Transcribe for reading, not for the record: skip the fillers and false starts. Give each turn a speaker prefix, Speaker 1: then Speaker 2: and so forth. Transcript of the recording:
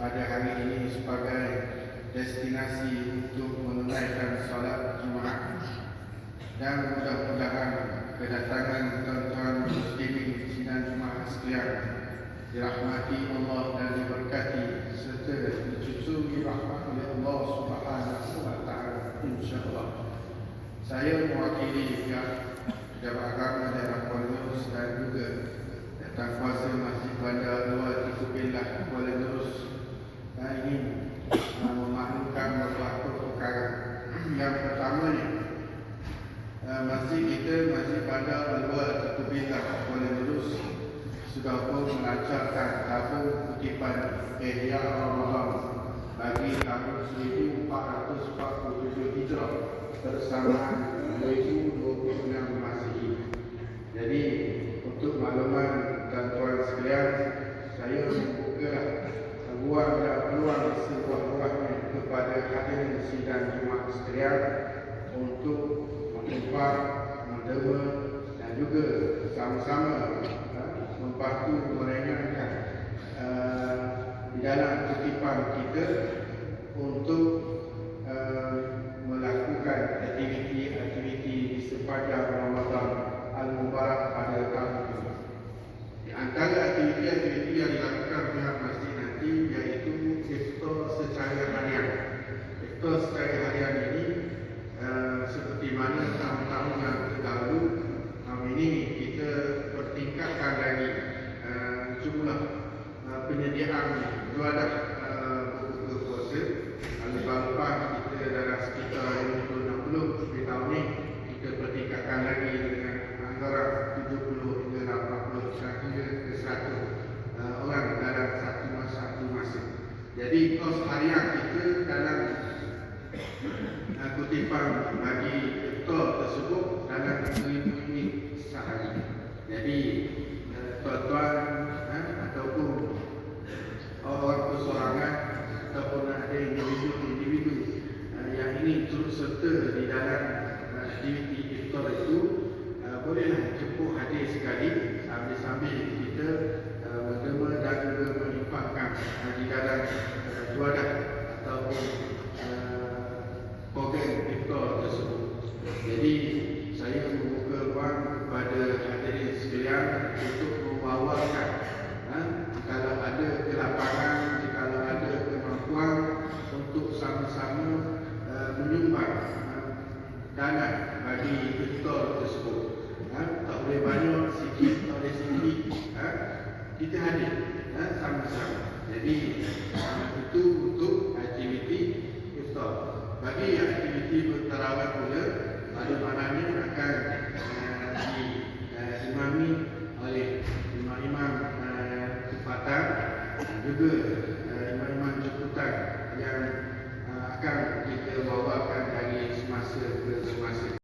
Speaker 1: pada hari ini sebagai destinasi untuk menunaikan solat Jumaat, dan mudah-mudahan kedatangan tuan-tuan muslimin sidang Jumaat sekalian dirahmati Allah dan diberkati serta dicucuri rahmat oleh Allah Subhanahu wa taala, insya-Allah. Saya mewakili pihak Pejabat Agama Daerah Kuala Nerus dan juga Datuk Kuasa Masjid Bandar Luar Tikubillah Kuala Nerus ingin memaklumkan beberapa perkara. Yang pertamanya, masjid kita, Masjid Bandar Luar Tikubillah Kuala Nerus sudah pun melancarkan tabung kutipan Ihya Ramadan bagi tahun 1447 Hijrah bersama 2026 Masihi. Jadi untuk makluman tuan-tuan sekalian, saya membuka ruang dan peluang sebuah-buahnya kepada hadirin sidang Jumaat sekalian untuk mengumpah, menderma dan juga sama-sama membantu meringankan di dalam kutipan kita untuk melakukan aktiviti-aktiviti di sepanjang Ramadan Al-Mubarak pada tahun ini. Di antara aktiviti-aktiviti yang dilakukan pihak masjid nanti iaitu iftar secara harian. Iftar secara harian ini seperti mana tahun-tahun yang terdahulu, tahun ini kita pertingkatkan lagi jumlah penyediaan juadah berbuka puasa. Lepas-lepas kita dalam sekitar 50-60, tapi tahun ini kita pertingkatkan lagi dengan antara 70 hingga 80 hingga ke 100 orang dalam satu masa. Jadi kos harian kita dalam kutipan bagi iftar tersebut dalam 1000 ringgit sehari. Jadi tuan-tuan ataupun orang persorangan ataupun ada individu yang ingin turut serta di dalam aktiviti iftar itu, bolehlah jemput hadir sekali sambil-sambil kita berderma dan juga menyimpangkan di dalam juadah ataupun program iftar tersebut. Jadi saya membuka ruang kepada hadirin sekalian untuk membawakan kalau ada kelapangan, kalau ada kemampuan untuk sama-sama menyumbang dana bagi iftar tersebut. Tak boleh banyak, sikit, tak boleh sikit, kita hadir sama-sama. Jadi itu untuk aktiviti iftar. Bagi aktiviti bertarawih pula, pada maknanya akan